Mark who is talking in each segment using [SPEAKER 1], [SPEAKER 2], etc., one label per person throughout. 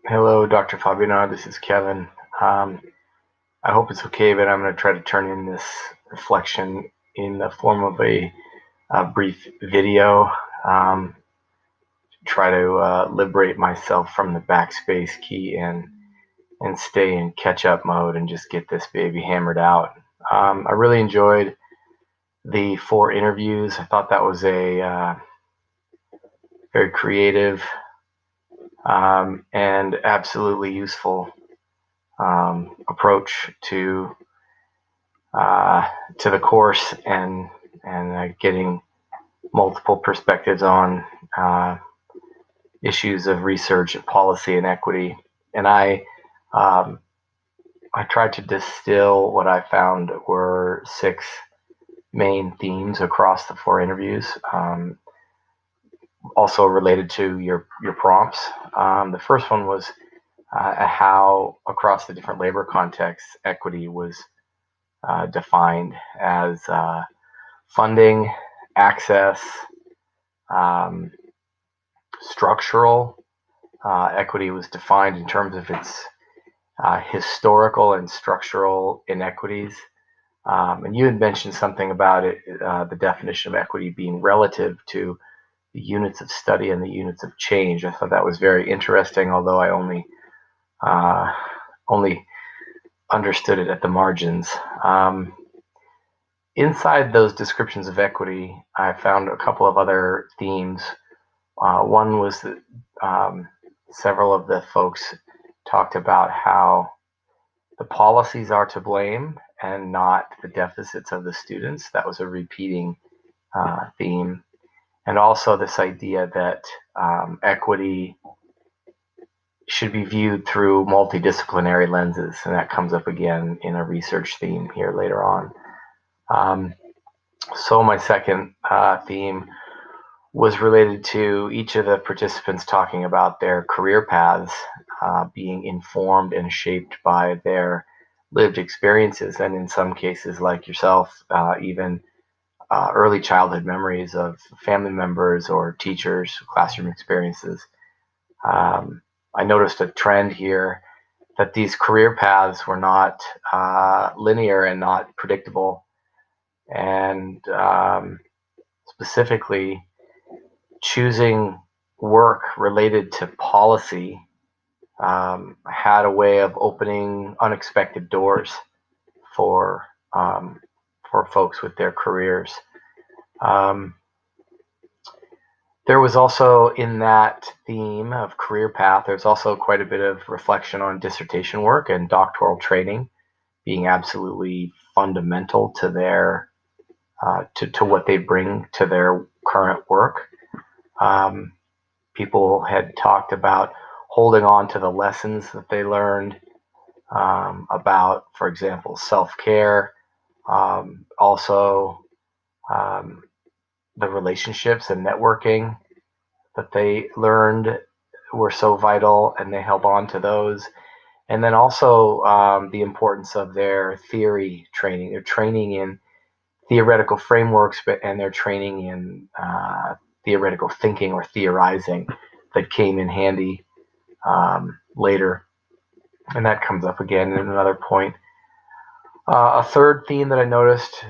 [SPEAKER 1] Hello, Dr. Fabiano. This is Kevin. Um, I hope it's okay, but I'm going to try to turn in this reflection in the form of a brief video. Try to liberate myself from the backspace key and stay in catch-up mode and just get this baby hammered out. I really enjoyed the 4 interviews. I thought that was a very creative and absolutely useful approach uh, to the course and getting multiple perspectives on uh, issues of research, policy, and equity. And um, I tried to distill what I found were 6 main themes across the 4 interviews, also related to your prompts. The first one was how across the different labor contexts equity was defined as funding, access, um, structural. Equity was defined in terms of its historical and structural inequities. And you had mentioned something about it, the definition of equity being relative to the units of study and the units of change. I thought that was very interesting, although I only understood it at the margins. Inside those descriptions of equity, I found a couple of other themes. One was that several of the folks talked about how the policies are to blame and not the deficits of the students. That was a repeating theme. And also this idea that equity should be viewed through multidisciplinary lenses, and that comes up again in a research theme here later on. So my second theme was related to each of the participants talking about their career paths being informed and shaped by their lived experiences, and in some cases, like yourself, even early childhood memories of family members or teachers, classroom experiences. I noticed a trend here that these career paths were not linear and not predictable, and specifically choosing work related to policy had a way of opening unexpected doors for um, for folks with their careers. Um, there was also in that theme of career path, there's also quite a bit of reflection on dissertation work and doctoral training being absolutely fundamental to their to what they bring to their current work. Um, People had talked about holding on to the lessons that they learned about, for example, self-care, also um, the relationships and networking that they learned were so vital, and they held on to those. And then also the importance of their theory training, their training in theoretical frameworks, and their training in theoretical thinking or theorizing that came in handy later. And that comes up again in another point. A third theme that I noticed,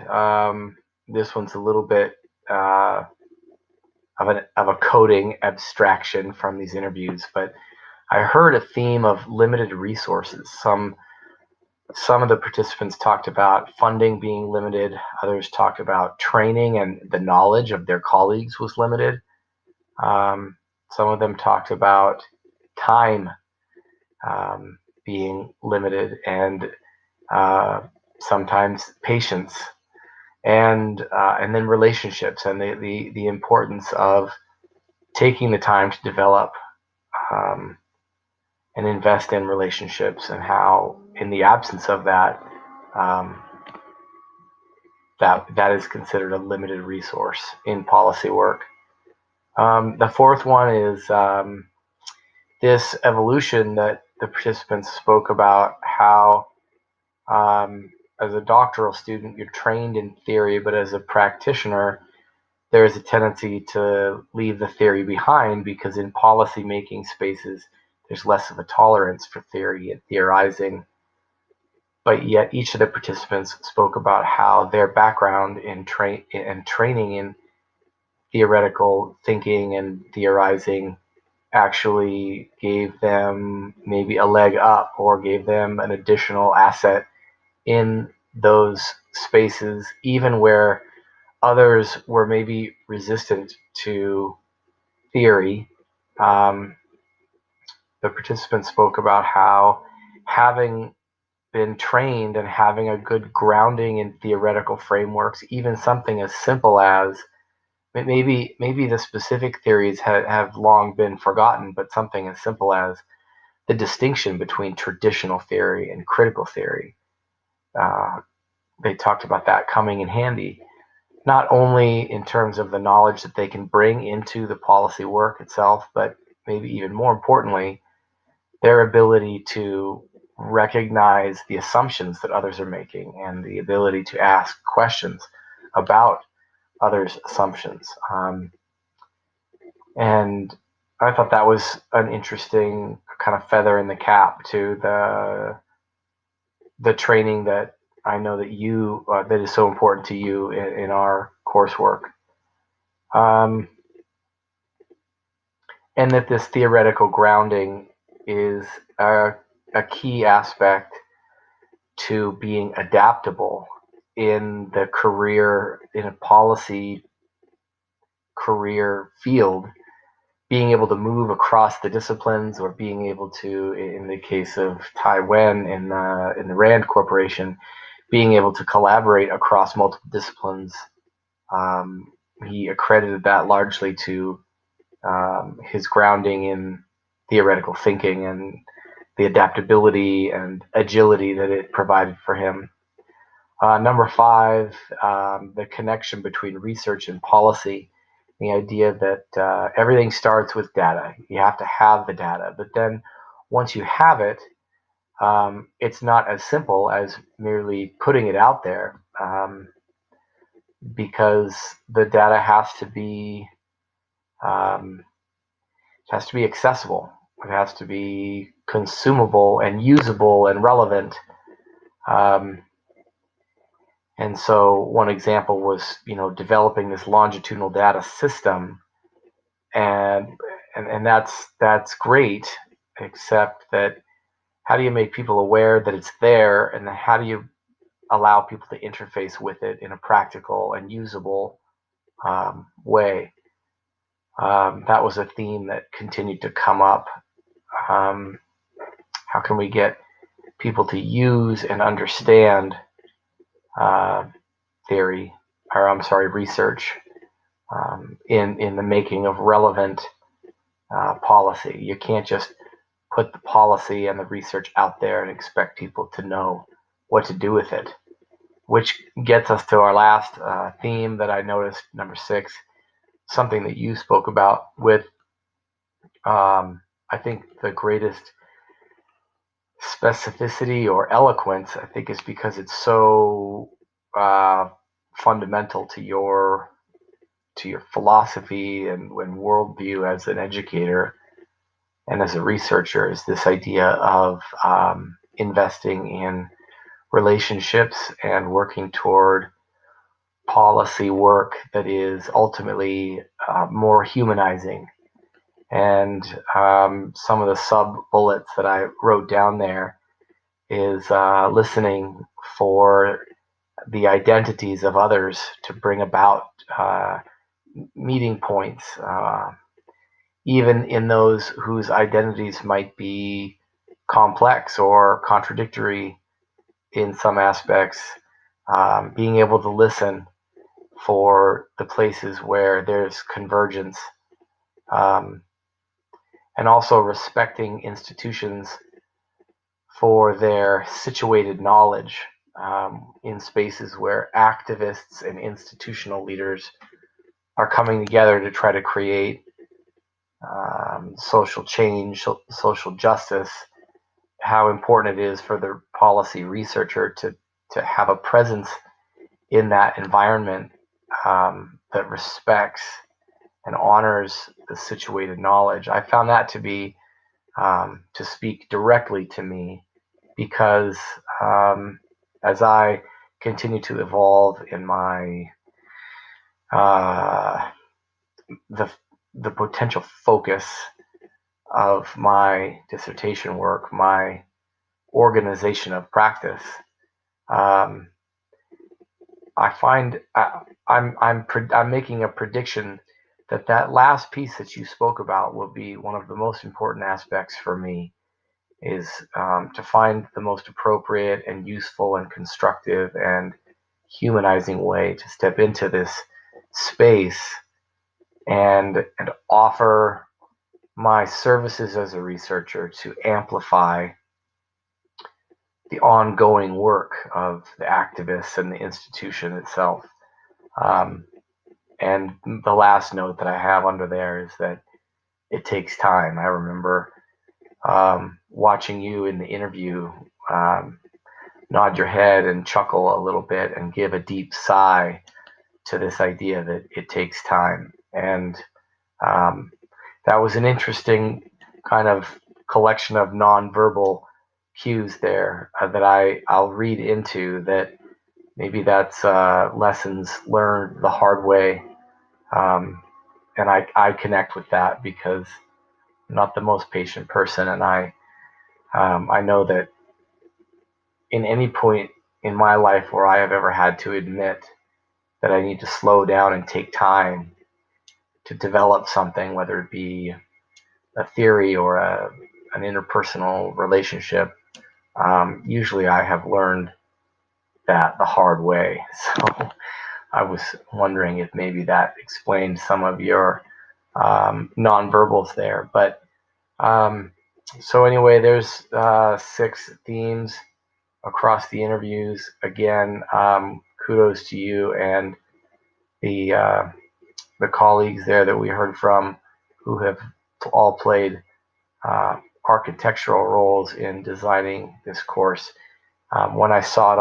[SPEAKER 1] this one's a little bit of a coding abstraction from these interviews, but I heard a theme of limited resources. Some of the participants talked about funding being limited. Others talked about training and the knowledge of their colleagues was limited. Um, some of them talked about time being limited, and sometimes patience, and then relationships, and the importance of taking the time to develop um, and invest in relationships, and how in the absence of that, um, that is considered a limited resource in policy work. The fourth one is this evolution that the participants spoke about, how as a doctoral student, you're trained in theory, but as a practitioner, there is a tendency to leave the theory behind, because in policy making spaces, there's less of a tolerance for theory and theorizing. But yet each of the participants spoke about how their background in training in theoretical thinking and theorizing actually gave them maybe a leg up or gave them an additional asset in those spaces, even where others were maybe resistant to theory. Um, the participants spoke about how having been trained and having a good grounding in theoretical frameworks, even something as simple as maybe the specific theories have long been forgotten, but something as simple as the distinction between traditional theory and critical theory. Uh, they talked about that coming in handy, not only in terms of the knowledge that they can bring into the policy work itself, but maybe even more importantly, their ability to recognize the assumptions that others are making and the ability to ask questions about others' assumptions. And I thought that was an interesting kind of feather in the cap to the training that I know that you that is so important to you in our coursework. Um, and that this theoretical grounding is a key aspect to being adaptable in the career, in a policy career field, being able to move across the disciplines, or being able to, in the case of Tai Wen in the Rand Corporation, being able to collaborate across multiple disciplines. He accredited that largely to his grounding in theoretical thinking and the adaptability and agility that it provided for him. Number 5, the connection between research and policy. The idea that everything starts with data. You have to have the data, but then once you have it, it's not as simple as merely putting it out there, because the data um, has to be accessible. It has to be consumable and usable and relevant. Um, And so one example was, developing this longitudinal data system, and that's great, except that how do you make people aware that it's there, and then how do you allow people to interface with it in a practical and usable way? That was a theme that continued to come up. Um, how can we get people to use and understand uh, theory, or I'm sorry, research, in the making of relevant policy? You can't just put the policy and the research out there and expect people to know what to do with it. Which gets us to our last theme that I noticed, number 6, something that you spoke about with, I think, the greatest specificity or eloquence, I think, is because it's so fundamental to your philosophy and worldview as an educator and as a researcher, is this idea of investing in relationships and working toward policy work that is ultimately more humanizing. And some of the sub bullets that I wrote down there is listening for the identities of others to bring about meeting points, even in those whose identities might be complex or contradictory in some aspects. Being able to listen for the places where there's convergence, um, and also respecting institutions for their situated knowledge, in spaces where activists and institutional leaders are coming together to try to create social change, social justice. How important it is for the policy researcher to have a presence in that environment, that respects and honors the situated knowledge. I found that to be to speak directly to me, because as I continue to evolve in my uh, the the potential focus of my dissertation work, my organization of practice, um, I find I'm making a prediction that that last piece that you spoke about will be one of the most important aspects for me, is to find the most appropriate and useful and constructive and humanizing way to step into this space and offer my services as a researcher to amplify the ongoing work of the activists and the institution itself. Um, and the last note that I have under there is that it takes time. I remember watching you in the interview um, nod your head and chuckle a little bit and give a deep sigh to this idea that it takes time. And um, that was an interesting kind of collection of nonverbal cues there that I'll read into that. Maybe that's lessons learned the hard way. Um, and I connect with that because I'm not the most patient person. And I know that in any point in my life where I have ever had to admit that I need to slow down and take time to develop something, whether it be a theory or an interpersonal relationship, usually I have learned that the hard way. So I was wondering if maybe that explained some of your nonverbals there. But um, so anyway, there's 6 themes across the interviews. Again, kudos to you and the uh, the colleagues there that we heard from, who have all played uh, architectural roles in designing this course. When I saw it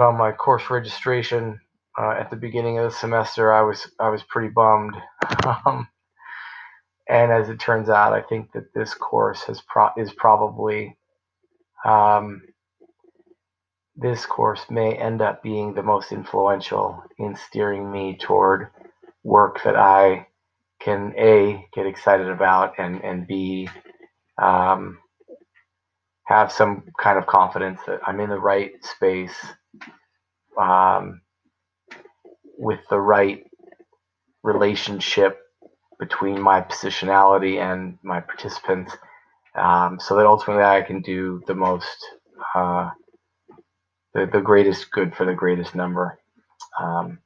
[SPEAKER 1] on my course registration at the beginning of the semester, I was pretty bummed. Um, and as it turns out, I think that this course is probably um, this course may end up being the most influential in steering me toward work that I can A, get excited about, and B, um, have some kind of confidence that I'm in the right space um, with the right relationship between my positionality and my participants, so that ultimately I can do the most, uh, the greatest good for the greatest number. Um,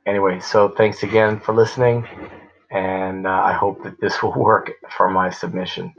[SPEAKER 1] anyway, so thanks again for listening, and I hope that this will work for my submission.